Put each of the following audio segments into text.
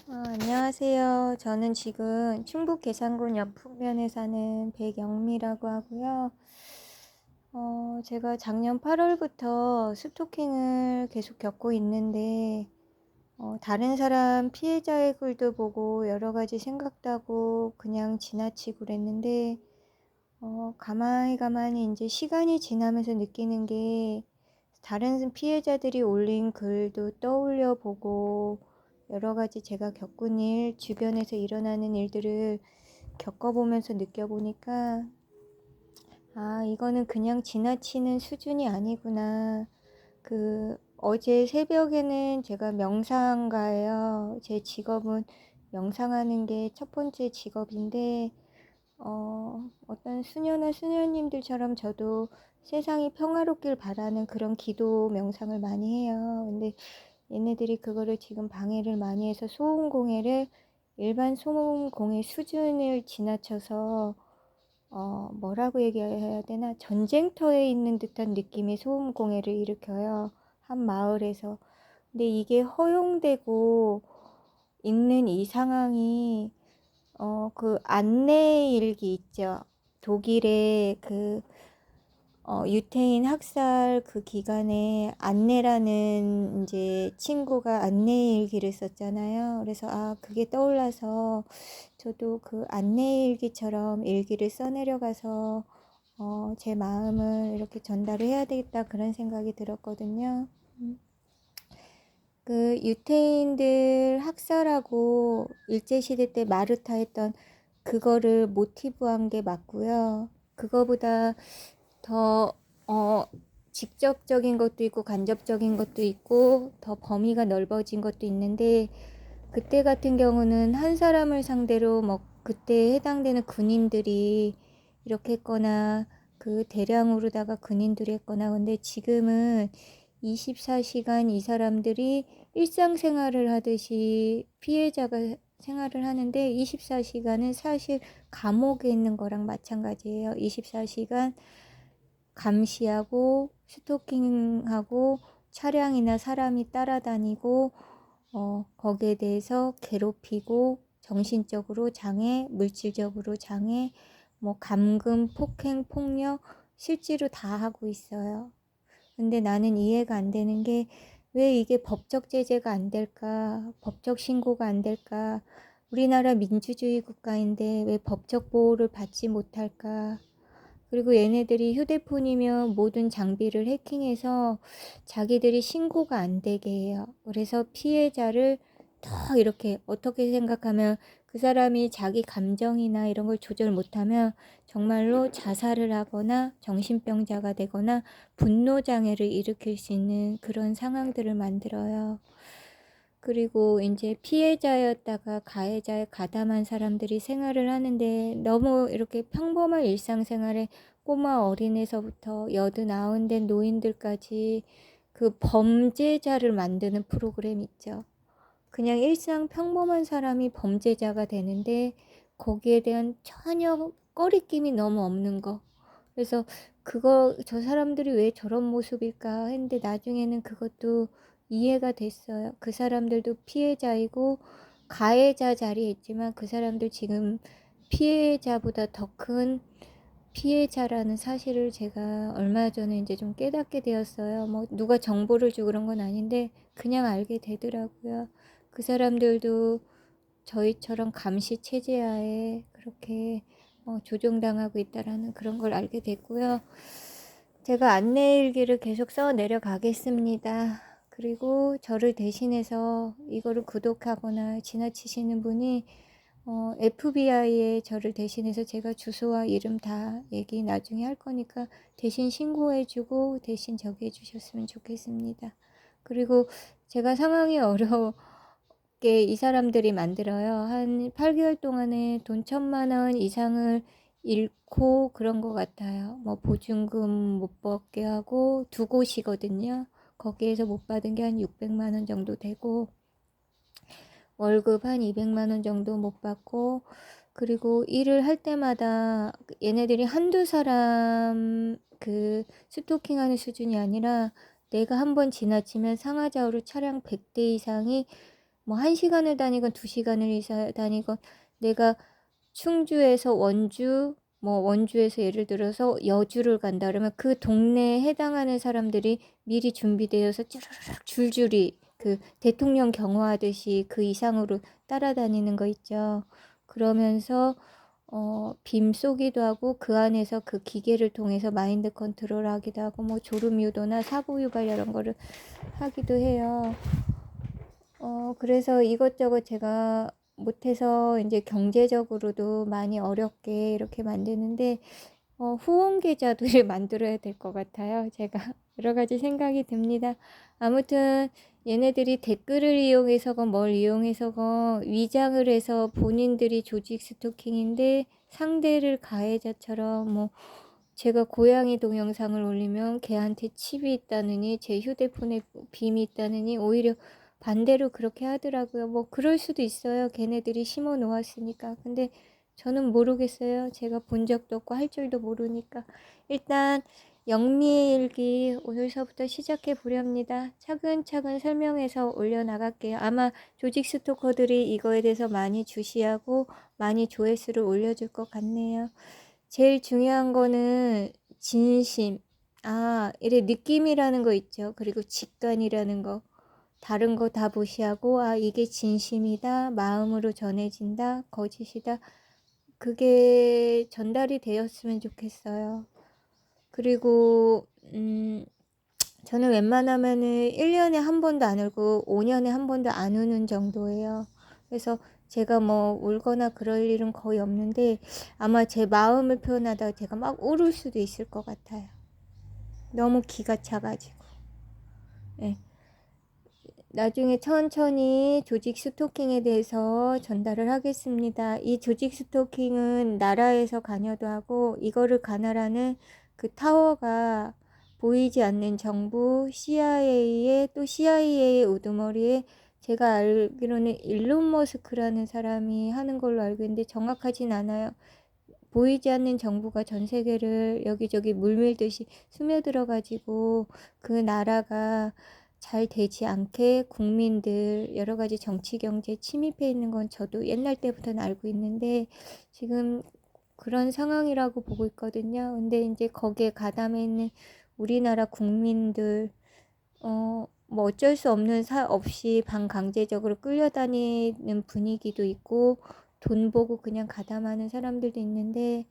안녕하세요. 저는 지금 충북 계산군 연풍면에 사는 백영미라고 하고요. 제가 작년 8월부터 스토킹을 계속 겪고 있는데, 다른 사람 피해자의 글도 보고 여러 가지 생각도 하고 그냥 지나치고 그랬는데, 가만히 이제 시간이 지나면서 느끼는 게 다른 피해자들이 올린 글도 떠올려 보고 여러 가지 제가 겪은 일, 주변에서 일어나는 일들을 겪어보면서 느껴보니까 이거는 그냥 지나치는 수준이 아니구나. 어제 새벽에는 제가 명상가예요. 제 직업은 명상하는 게 첫 번째 직업인데 어떤 수녀나 수녀님들처럼 저도 세상이 평화롭길 바라는 그런 기도 명상을 많이 해요. 근데 얘네들이 그거를 지금 방해를 많이 해서 소음공해를 일반 소음공해 수준을 지나쳐서 뭐라고 얘기해야 되나, 전쟁터에 있는 듯한 느낌의 소음공해를 일으켜요. 한 마을에서. 근데 이게 허용되고 있는 이 상황이 그 안내 일기 있죠. 독일의 유태인 학살 그 기간에 안내라는 이제 친구가 안내 일기를 썼잖아요. 그래서 그게 떠올라서 저도 그 안내 일기처럼 일기를 써내려가서 제 마음을 이렇게 전달을 해야 되겠다 그런 생각이 들었거든요. 그 유태인들 학살하고 일제시대 때 마르타 했던 그거를 모티브한 게 맞고요. 그거보다 더 직접적인 것도 있고 간접적인 것도 있고 더 범위가 넓어진 것도 있는데, 그때 같은 경우는 한 사람을 상대로 뭐 그때 해당되는 군인들이 이렇게 했거나 그 대량으로다가 군인들이 했거나, 근데 지금은 24시간 이 사람들이 일상생활을 하듯이 피해자가 생활을 하는데, 24시간은 사실 감옥에 있는 거랑 마찬가지예요. 24시간 감시하고 스토킹하고 차량이나 사람이 따라다니고 거기에 대해서 괴롭히고 정신적으로 장애, 물질적으로 장애, 뭐 감금, 폭행, 폭력 실제로 다 하고 있어요. 근데 나는 이해가 안 되는 게 왜 이게 법적 제재가 안 될까? 법적 신고가 안 될까? 우리나라 민주주의 국가인데 왜 법적 보호를 받지 못할까? 그리고 얘네들이 휴대폰이며 모든 장비를 해킹해서 자기들이 신고가 안 되게 해요. 그래서 피해자를 더 이렇게, 어떻게 생각하면 그 사람이 자기 감정이나 이런 걸 조절 못하면 정말로 자살을 하거나 정신병자가 되거나 분노장애를 일으킬 수 있는 그런 상황들을 만들어요. 그리고 이제 피해자였다가 가해자에 가담한 사람들이 생활을 하는데, 너무 이렇게 평범한 일상생활에 꼬마 어린애서부터 여든 아흔 된 노인들까지 그 범죄자를 만드는 프로그램 있죠. 그냥 일상 평범한 사람이 범죄자가 되는데 거기에 대한 전혀 꺼리낌이 너무 없는 거. 그래서 저 사람들이 왜 저런 모습일까 했는데 나중에는 그것도 이해가 됐어요. 그 사람들도 피해자이고 가해자 자리에 있지만 그 사람들 지금 피해자보다 더 큰 피해자라는 사실을 제가 얼마 전에 이제 좀 깨닫게 되었어요. 뭐 누가 정보를 주고 그런 건 아닌데 그냥 알게 되더라고요. 그 사람들도 저희처럼 감시 체제하에 그렇게 조종당하고 있다라는 그런 걸 알게 됐고요. 제가 안내일기를 계속 써 내려가겠습니다. 그리고 저를 대신해서 이거를 구독하거나 지나치시는 분이 FBI에 저를 대신해서, 제가 주소와 이름 다 얘기 나중에 할 거니까 대신 신고해주고 대신 저기 해주셨으면 좋겠습니다. 그리고 제가 상황이 어렵게 이 사람들이 만들어요. 한 8개월 동안에 돈 1,000만 원 이상을 잃고 그런 것 같아요. 뭐 보증금 못 받게 하고 두 곳이거든요. 거기에서 못 받은 게 한 600만 원 정도 되고 월급 한 200만 원 정도 못 받고, 그리고 일을 할 때마다 얘네들이 한두 사람 스토킹하는 수준이 아니라 내가 한번 지나치면 상하좌우로 차량 100대 이상이 뭐 1시간을 다니건 2시간을 다니건 내가 충주에서 원주, 뭐 원주에서 예를 들어서 여주를 간다 그러면 그 동네에 해당하는 사람들이 미리 준비되어서 쭈르륵 줄줄이 그 대통령 경호하듯이 그 이상으로 따라다니는 거 있죠. 그러면서 빔 쏘기도 하고 그 안에서 그 기계를 통해서 마인드 컨트롤 하기도 하고 뭐 졸음 유도나 사고 유발 이런 거를 하기도 해요. 그래서 이것저것 제가 못해서 이제 경제적으로도 많이 어렵게 이렇게 만드는데 후원 계좌들을 만들어야 될 것 같아요. 제가 여러 가지 생각이 듭니다. 아무튼 얘네들이 댓글을 이용해서건 뭘 이용해서건 위장을 해서 본인들이 조직 스토킹인데 상대를 가해자처럼 뭐 제가 고양이 동영상을 올리면 걔한테 칩이 있다느니 제 휴대폰에 빔이 있다느니 오히려 반대로 그렇게 하더라고요. 뭐 그럴 수도 있어요. 걔네들이 심어 놓았으니까. 근데 저는 모르겠어요. 제가 본 적도 없고 할 줄도 모르니까. 일단 영미의 일기 오늘서부터 시작해 보렵니다. 차근차근 설명해서 올려나갈게요. 아마 조직 스토커들이 이거에 대해서 많이 주시하고 많이 조회수를 올려줄 것 같네요. 제일 중요한 거는 진심. 이래 느낌이라는 거 있죠. 그리고 직관이라는 거. 다른 거 다 무시하고 이게 진심이다. 마음으로 전해진다. 거짓이다. 그게 전달이 되었으면 좋겠어요. 그리고 저는 웬만하면은 1년에 한 번도 안 울고 5년에 한 번도 안 우는 정도예요. 그래서 제가 뭐 울거나 그럴 일은 거의 없는데 아마 제 마음을 표현하다가 제가 막 울을 수도 있을 것 같아요. 너무 기가 차가지고. 네. 나중에 천천히 조직 스토킹에 대해서 전달을 하겠습니다. 이 조직 스토킹은 나라에서 관여도 하고 이거를 관할하는 그 타워가 보이지 않는 정부 CIA의 또 CIA의 우두머리에 제가 알기로는 일론 머스크라는 사람이 하는 걸로 알고 있는데 정확하진 않아요. 보이지 않는 정부가 전 세계를 여기저기 물밀듯이 스며들어 가지고 그 나라가 잘 되지 않게 국민들 여러 가지 정치 경제 침입해 있는 건 저도 옛날 때부터는 알고 있는데 지금 그런 상황이라고 보고 있거든요. 근데 이제 거기에 가담해 있는 우리나라 국민들 뭐 어쩔 수 없는 없이 반강제적으로 끌려다니는 분위기도 있고 돈 보고 그냥 가담하는 사람들도 있는데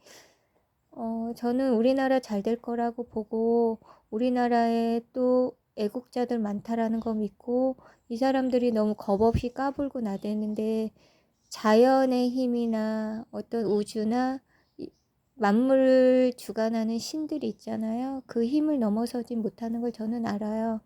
저는 우리나라 잘 될 거라고 보고 우리나라에 또 애국자들 많다라는 거 믿고 이 사람들이 너무 겁없이 까불고 나대는데 자연의 힘이나 어떤 우주나 만물을 주관하는 신들이 있잖아요. 그 힘을 넘어서지 못하는 걸 저는 알아요.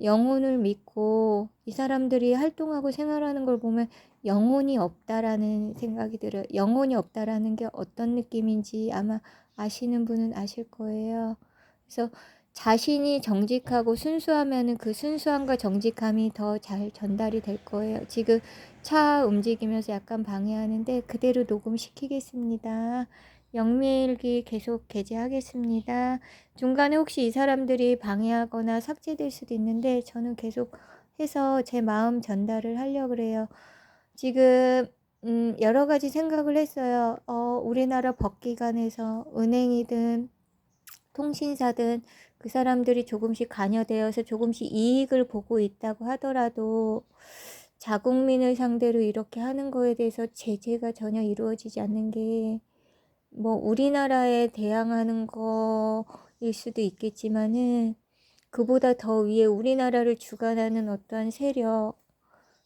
영혼을 믿고 이 사람들이 활동하고 생활하는 걸 보면 영혼이 없다라는 생각이 들어요. 영혼이 없다라는 게 어떤 느낌인지 아마 아시는 분은 아실 거예요. 그래서 자신이 정직하고 순수하면은 그 순수함과 정직함이 더 잘 전달이 될 거예요. 지금 차 움직이면서 약간 방해하는데 그대로 녹음시키겠습니다. 영미일기 계속 게재하겠습니다. 중간에 혹시 이 사람들이 방해하거나 삭제될 수도 있는데 저는 계속 해서 제 마음 전달을 하려고 그래요. 지금 여러 가지 생각을 했어요. 우리나라 법기관에서 은행이든 통신사든 그 사람들이 조금씩 관여되어서 조금씩 이익을 보고 있다고 하더라도 자국민을 상대로 이렇게 하는 거에 대해서 제재가 전혀 이루어지지 않는 게 뭐 우리나라에 대항하는 거일 수도 있겠지만은 그보다 더 위에 우리나라를 주관하는 어떠한 세력,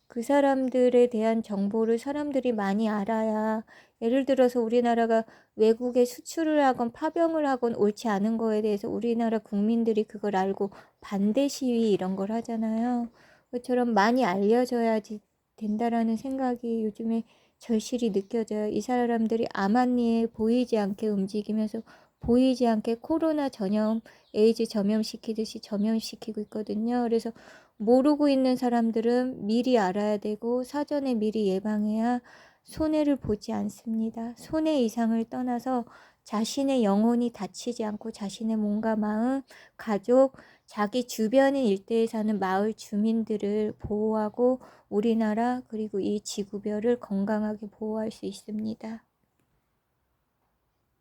그 사람들에 대한 정보를 사람들이 많이 알아야 예를 들어서 우리나라가 외국에 수출을 하건 파병을 하건 옳지 않은 거에 대해서 우리나라 국민들이 그걸 알고 반대 시위 이런 걸 하잖아요. 그처럼 많이 알려져야지 된다라는 생각이 요즘에 절실히 느껴져요. 이 사람들이 암암리에 보이지 않게 움직이면서 보이지 않게 코로나 전염, 에이즈 전염시키듯이 전염시키고 있거든요. 그래서 모르고 있는 사람들은 미리 알아야 되고 사전에 미리 예방해야 손해를 보지 않습니다. 손해 이상을 떠나서 자신의 영혼이 다치지 않고 자신의 몸과 마음, 가족, 자기 주변의 일대에 사는 마을 주민들을 보호하고 우리나라 그리고 이 지구별을 건강하게 보호할 수 있습니다.